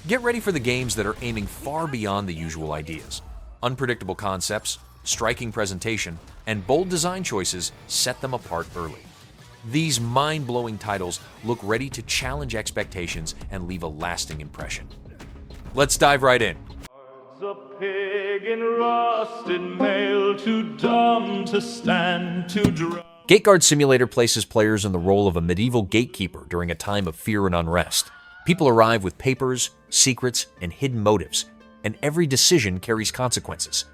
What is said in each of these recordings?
Get ready for the games that are aiming far beyond the usual ideas. Unpredictable concepts, striking presentation, and bold design choices set them apart early. These mind-blowing titles look ready to challenge expectations and leave a lasting impression. Let's dive right in. A pig in rusted mail, too dumb to stand, too dry. Gateguard Simulator places players in the role of a medieval gatekeeper during a time of fear and unrest. People arrive with papers, secrets, and hidden motives, and every decision carries consequences.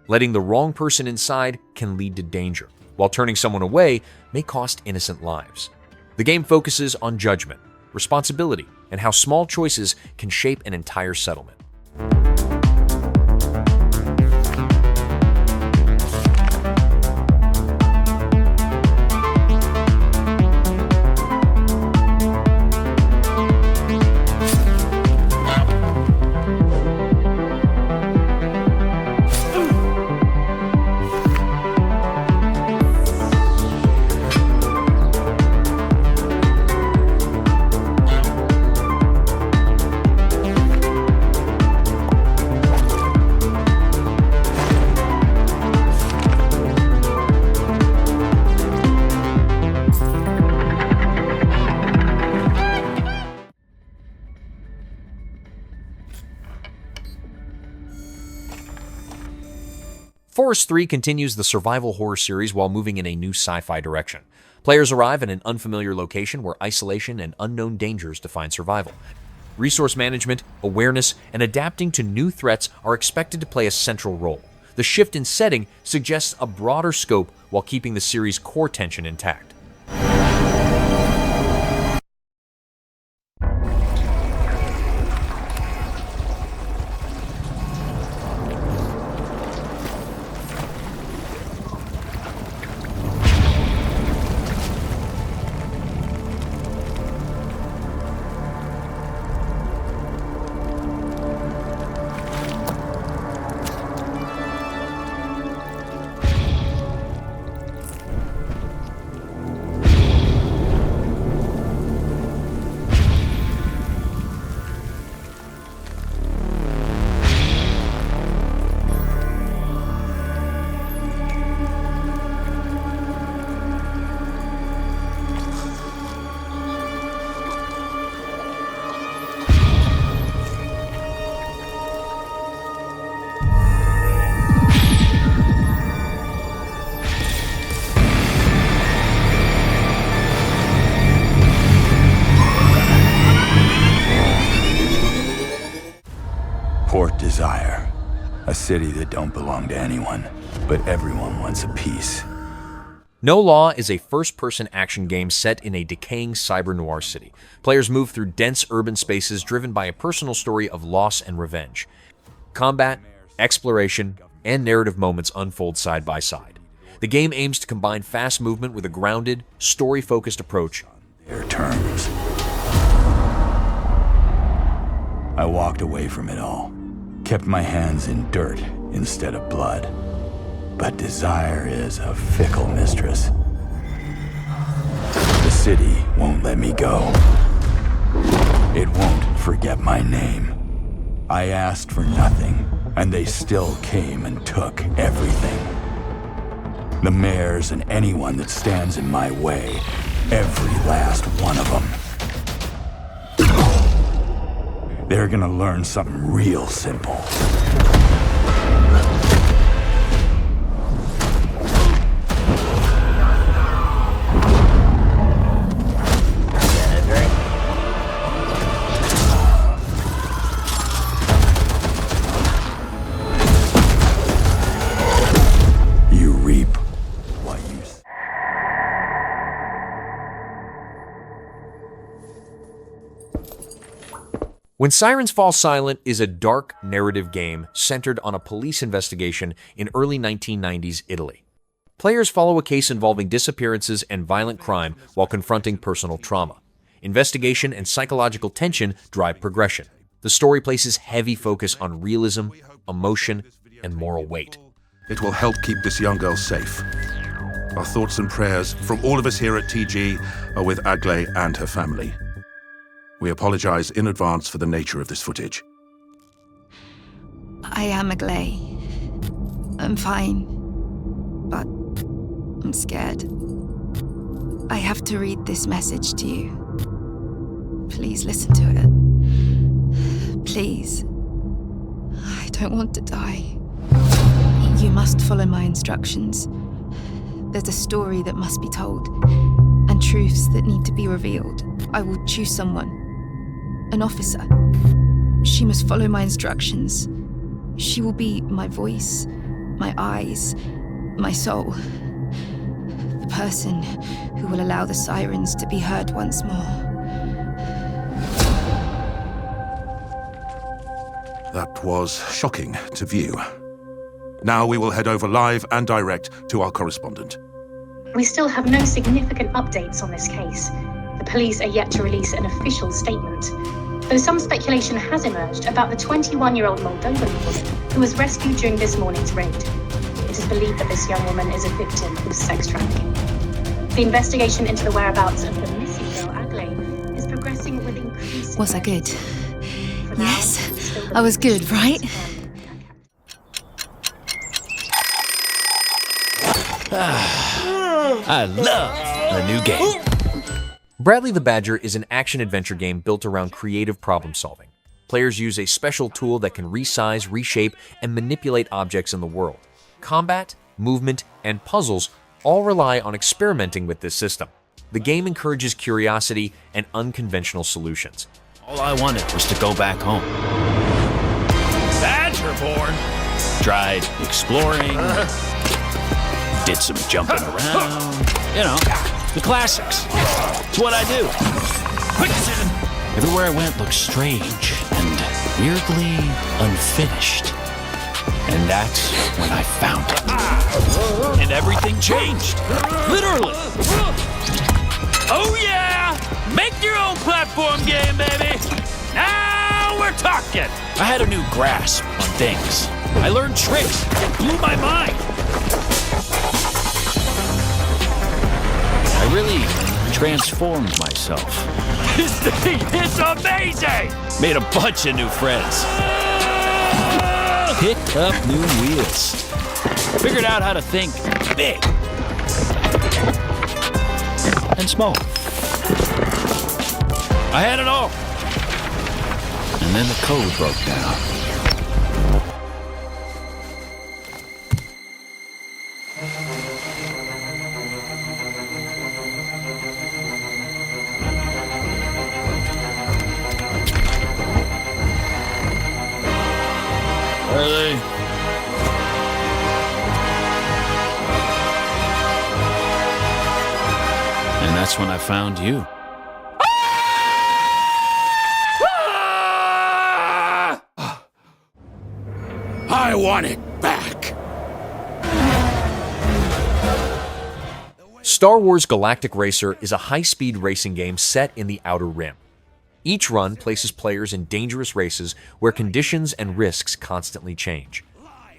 Letting the wrong person inside can lead to danger, while turning someone away may cost innocent lives. The game focuses on judgment, responsibility, and how small choices can shape an entire settlement. Forest 3 continues the survival horror series while moving in a new sci-fi direction. Players arrive in an unfamiliar location where isolation and unknown dangers define survival. Resource management, awareness, and adapting to new threats are expected to play a central role. The shift in setting suggests a broader scope while keeping the series' core tension intact. Port Desire, a city that don't belong to anyone, but everyone wants a piece. No Law is a first-person action game set in a decaying cyber-noir city. Players move through dense urban spaces driven by a personal story of loss and revenge. Combat, exploration, and narrative moments unfold side by side. The game aims to combine fast movement with a grounded, story-focused approach. Their terms. I walked away from it all, kept my hands in dirt instead of blood. But desire is a fickle mistress. The city won't let me go. It won't forget my name. I asked for nothing, and they still came and took everything. The mayors and anyone that stands in my way, every last one of them. They're gonna learn something real simple. You reap what you sow. When Sirens Fall Silent is a dark narrative game centered on a police investigation in early 1990s Italy. Players follow a case involving disappearances and violent crime while confronting personal trauma. Investigation and psychological tension drive progression. The story places heavy focus on realism, emotion, and moral weight. It will help keep this young girl safe. Our thoughts and prayers from all of us here at TG are with Agley and her family. We apologize in advance for the nature of this footage. I am a Glay. I'm fine. But I'm scared. I have to read this message to you. Please listen to it. Please. I don't want to die. You must follow my instructions. There's a story that must be told, and truths that need to be revealed. I will choose someone. An officer. She must follow my instructions. She will be my voice, my eyes, my soul. The person who will allow the sirens to be heard once more. That was shocking to view. Now we will head over live and direct to our correspondent. We still have no significant updates on this case. The police are yet to release an official statement, though some speculation has emerged about the 21-year-old Moldovan woman who was rescued during this morning's raid. It is believed that this young woman is a victim of sex trafficking. The investigation into the whereabouts of the missing girl, Agley, is progressing with increasing... Was I good? For now, Yes, we still I was believe good, right? I love a new game. Bradley the Badger is an action-adventure game built around creative problem-solving. Players use a special tool that can resize, reshape, and manipulate objects in the world. Combat, movement, and puzzles all rely on experimenting with this system. The game encourages curiosity and unconventional solutions. All I wanted was to go back home. Badgerborn! Tried exploring, did some jumping around, you know, the classics. It's what I do. Everywhere I went looked strange and weirdly unfinished. And that's when I found it. And everything changed. Literally. Oh yeah! Make your own platform game, baby! Now we're talking! I had a new grasp on things. I learned tricks that blew my mind. I really transformed myself. This thing is amazing! Made a bunch of new friends. Picked up new wheels. Figured out how to think big and small. I had it all. And then the code broke down. Are they? And that's when I found you. I want it back. Star Wars Galactic Racer is a high-speed racing game set in the Outer Rim. Each run places players in dangerous races where conditions and risks constantly change.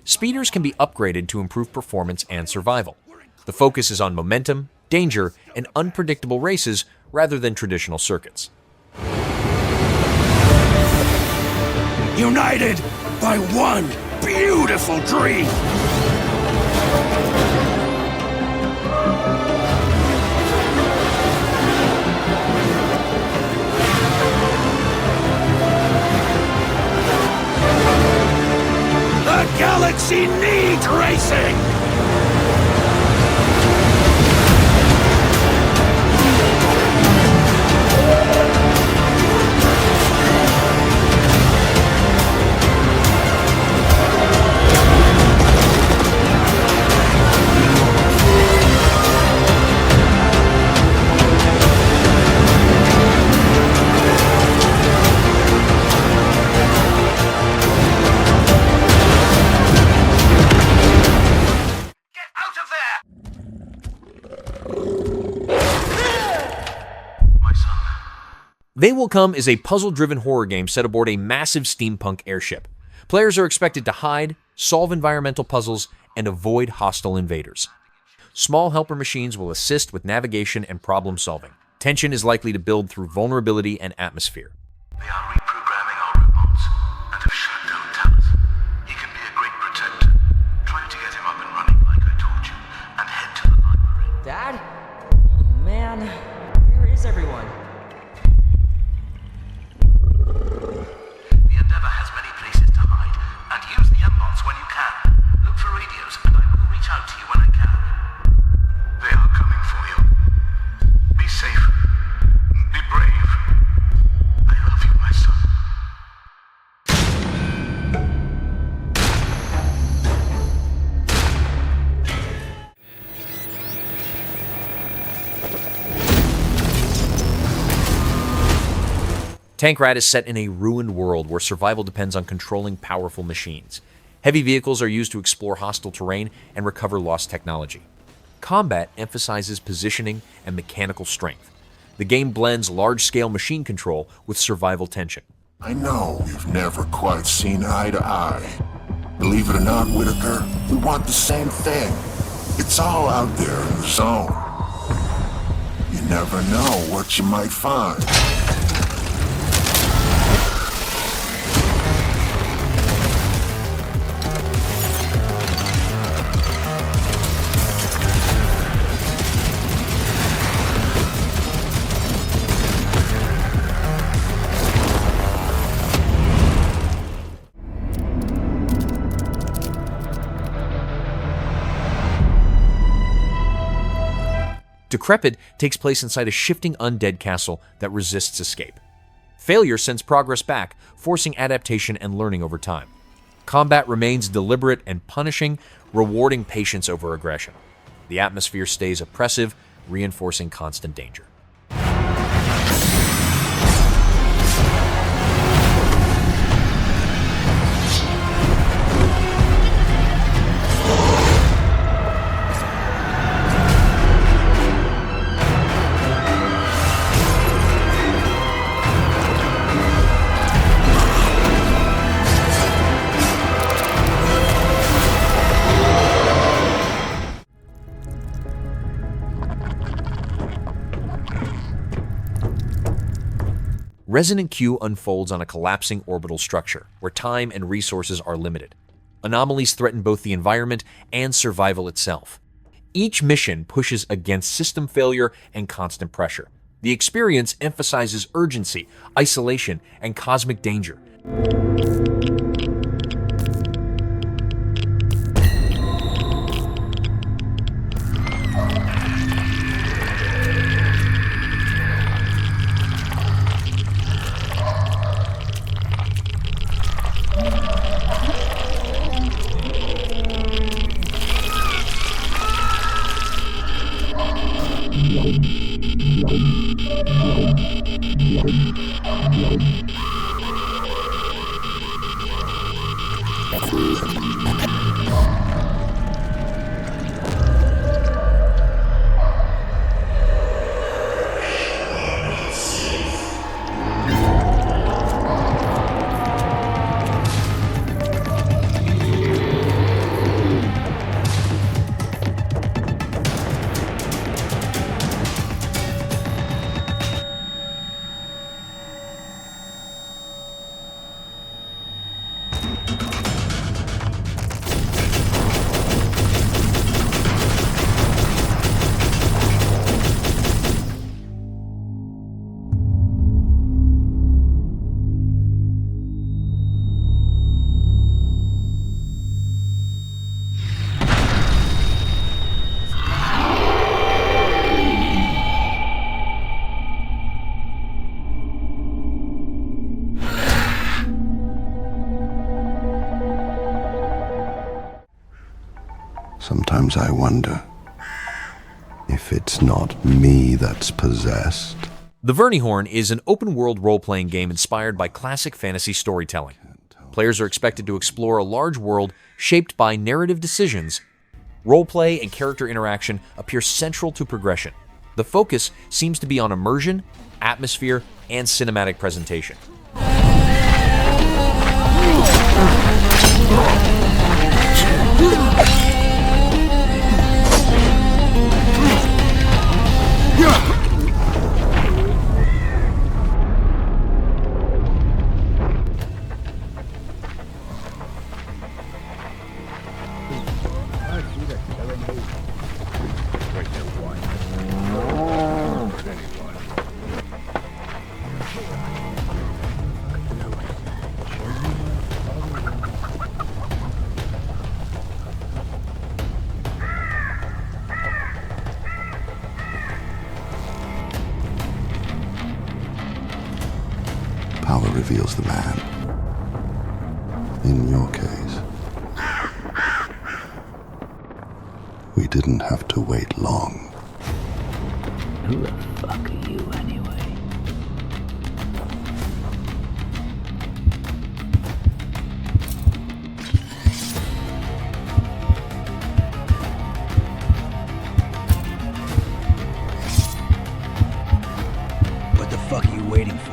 Speeders can be upgraded to improve performance and survival. The focus is on momentum, danger, and unpredictable races rather than traditional circuits. United by one beautiful dream. The galaxy needs racing! They Will Come is a puzzle-driven horror game set aboard a massive steampunk airship. Players are expected to hide, solve environmental puzzles, and avoid hostile invaders. Small helper machines will assist with navigation and problem-solving. Tension is likely to build through vulnerability and atmosphere. They are reprogramming our robots and have shut down Talus. He can be a great protector. Try to get him up and running like I told you, and head to the library. Dad? Oh man, where is everyone? The Endeavor has many places to hide, and use the M-bots when you can. Look for radios, and I will reach out to you when I can. They are coming for you. Be safe. Be brave. I love you, my son. TankRat is set in a ruined world where survival depends on controlling powerful machines. Heavy vehicles are used to explore hostile terrain and recover lost technology. Combat emphasizes positioning and mechanical strength. The game blends large-scale machine control with survival tension. I know we've never quite seen eye to eye. Believe it or not, Whitaker, we want the same thing. It's all out there in the zone. You never know what you might find. Decrepit takes place inside a shifting undead castle that resists escape. Failure sends progress back, forcing adaptation and learning over time. Combat remains deliberate and punishing, rewarding patience over aggression. The atmosphere stays oppressive, reinforcing constant danger. Resonant Q unfolds on a collapsing orbital structure, where time and resources are limited. Anomalies threaten both the environment and survival itself. Each mission pushes against system failure and constant pressure. The experience emphasizes urgency, isolation, and cosmic danger. Sometimes I wonder if it's not me that's possessed. The Vernyhorn is an open-world role-playing game inspired by classic fantasy storytelling. Players are expected to explore a large world shaped by narrative decisions. Roleplay and character interaction appear central to progression. The focus seems to be on immersion, atmosphere, and cinematic presentation. reveals the man. In your case, we didn't have to wait long. Who the fuck are you anyway? What the fuck are you waiting for?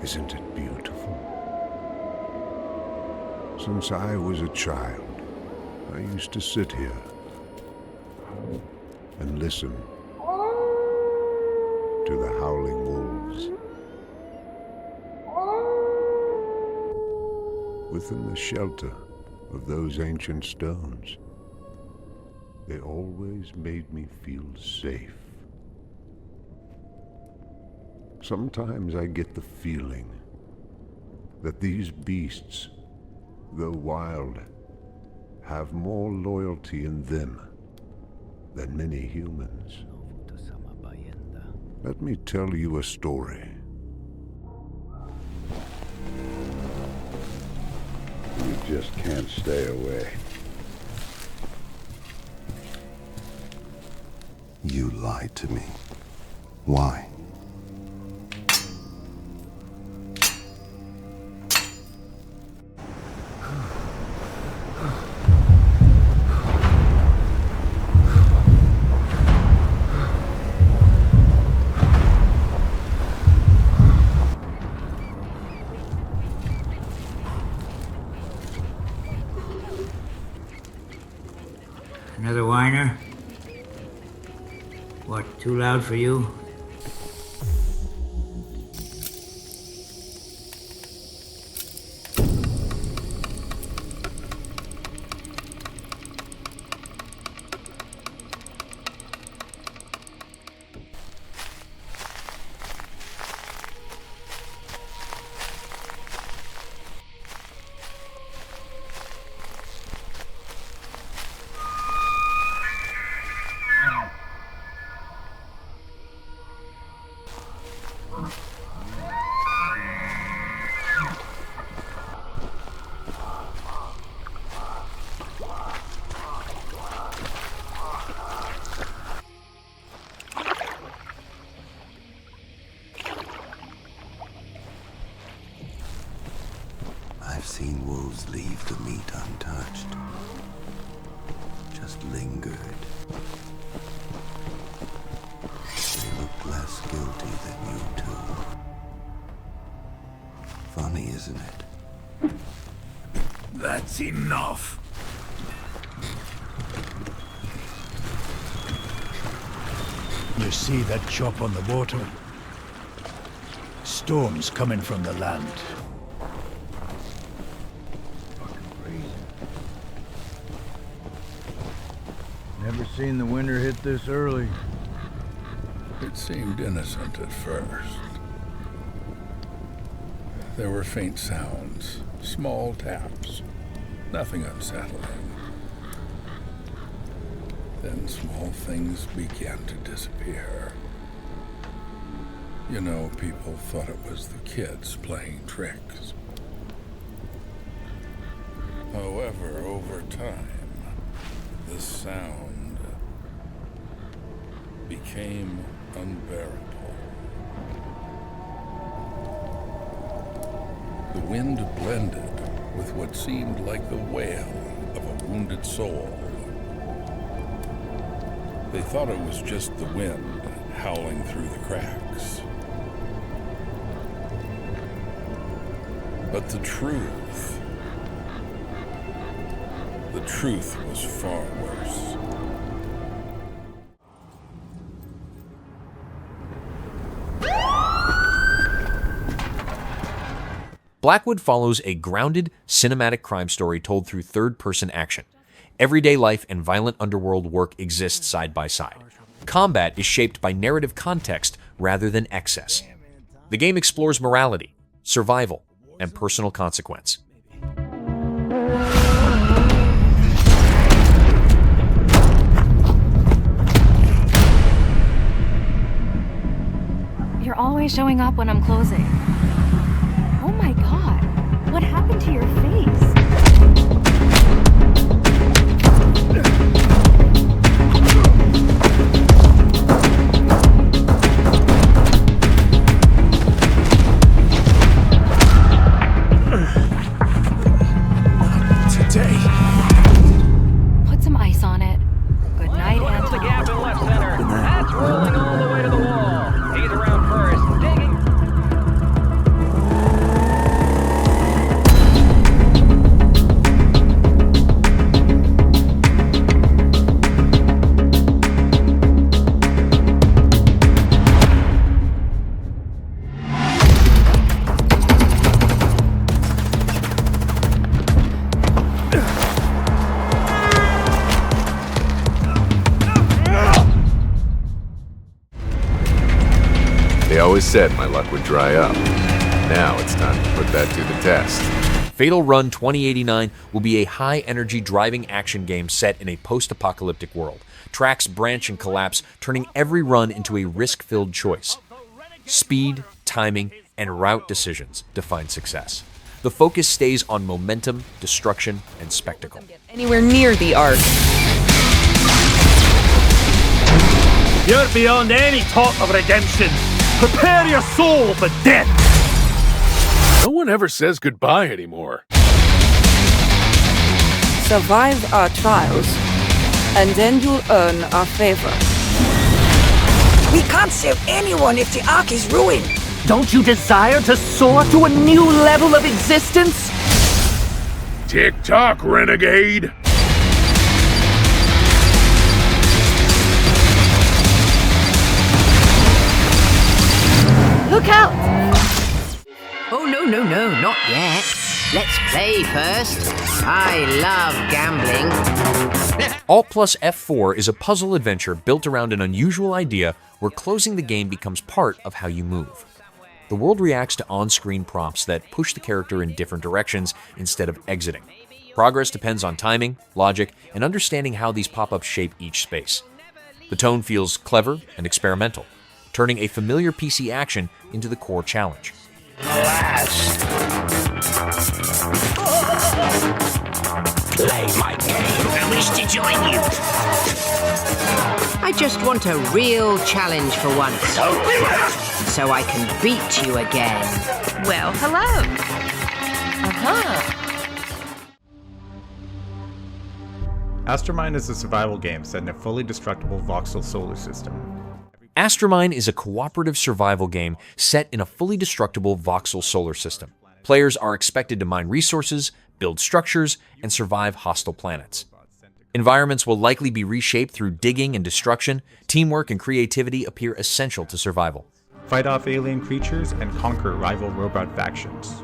Isn't it beautiful? Since I was a child, I used to sit here and listen to the howling wolves. Within the shelter of those ancient stones, they always made me feel safe. Sometimes I get the feeling that these beasts, though wild, have more loyalty in them than many humans. Let me tell you a story. You just can't stay away. You lied to me. Why? Another whiner? What, too loud for you? I've seen wolves leave the meat untouched. Just lingered. They looked less guilty than you two. Funny, isn't it? That's enough. You see that chop on the water? Storm's coming from the land. Never seen the winter hit this early. It seemed innocent at first. There were faint sounds, small taps, nothing unsettling. Then small things began to disappear. You know, people thought it was the kids playing tricks. However, over time, the sound became unbearable. The wind blended with what seemed like the wail of a wounded soul. They thought it was just the wind howling through the cracks. But the truth was far worse. Blackwood follows a grounded, cinematic crime story told through third-person action. Everyday life and violent underworld work exist side by side. Combat is shaped by narrative context rather than excess. The game explores morality, survival, and personal consequence. You're always showing up when I'm closing. Oh my god, what happened to your face? Today. Put some ice on it. Good night, Anton. The gap in left center. That's rolling all the way to the wall. He's around first. Digging. They always said my luck would dry up. Now it's time to put that to the test. Fatal Run 2089 will be a high-energy driving action game set in a post-apocalyptic world. Tracks branch and collapse, turning every run into a risk-filled choice. Speed, timing, and route decisions define success. The focus stays on momentum, destruction, and spectacle. Anywhere near the Ark. You're beyond any talk of redemption. Prepare your soul for death! No one ever says goodbye anymore. Survive our trials, and then you'll earn our favor. We can't save anyone if the Ark is ruined. Don't you desire to soar to a new level of existence? Tick-tock, renegade! Look out! Oh, no, not yet. Let's play first. I love gambling. Alt plus F4 is a puzzle adventure built around an unusual idea where closing the game becomes part of how you move. The world reacts to on-screen prompts that push the character in different directions instead of exiting. Progress depends on timing, logic, and understanding how these pop-ups shape each space. The tone feels clever and experimental, turning a familiar PC action into the core challenge. Play my game. I wish to join you. I just want a real challenge for once. So I can beat you again. Well, hello. Astromine is a survival game set in a fully destructible voxel solar system. Astromine is a cooperative survival game set in a fully destructible voxel solar system. Players are expected to mine resources, build structures, and survive hostile planets. Environments will likely be reshaped through digging and destruction. Teamwork and creativity appear essential to survival. Fight off alien creatures and conquer rival robot factions.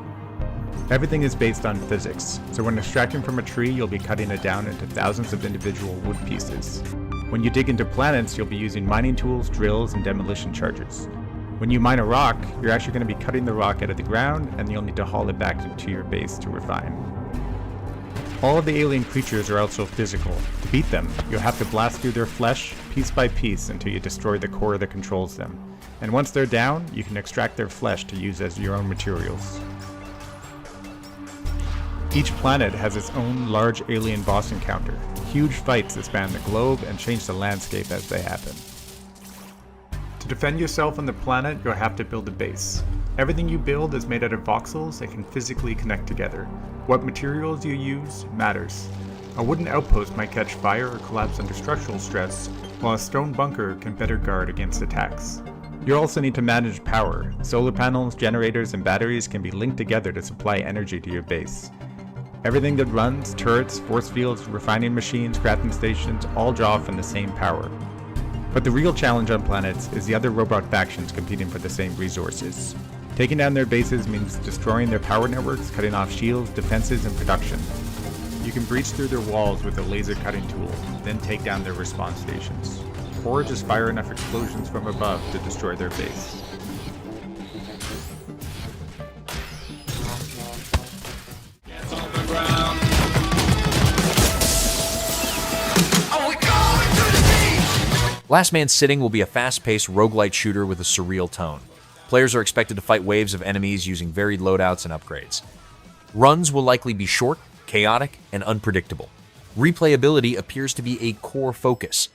Everything is based on physics, so when extracting from a tree, you'll be cutting it down into thousands of individual wood pieces. When you dig into planets, you'll be using mining tools, drills, and demolition charges. When you mine a rock, you're actually going to be cutting the rock out of the ground, and you'll need to haul it back to your base to refine. All of the alien creatures are also physical. To beat them, you'll have to blast through their flesh, piece by piece, until you destroy the core that controls them. And once they're down, you can extract their flesh to use as your own materials. Each planet has its own large alien boss encounter, huge fights that span the globe and change the landscape as they happen. To defend yourself on the planet, you'll have to build a base. Everything you build is made out of voxels that can physically connect together. What materials you use matters. A wooden outpost might catch fire or collapse under structural stress, while a stone bunker can better guard against attacks. You'll also need to manage power. Solar panels, generators, and batteries can be linked together to supply energy to your base. Everything that runs, turrets, force fields, refining machines, crafting stations, all draw from the same power. But the real challenge on planets is the other robot factions competing for the same resources. Taking down their bases means destroying their power networks, cutting off shields, defenses, and production. You can breach through their walls with a laser cutting tool, then take down their respawn stations. Or just fire enough explosions from above to destroy their base. Last Man Sitting will be a fast-paced roguelite shooter with a surreal tone. Players are expected to fight waves of enemies using varied loadouts and upgrades. Runs will likely be short, chaotic, and unpredictable. Replayability appears to be a core focus.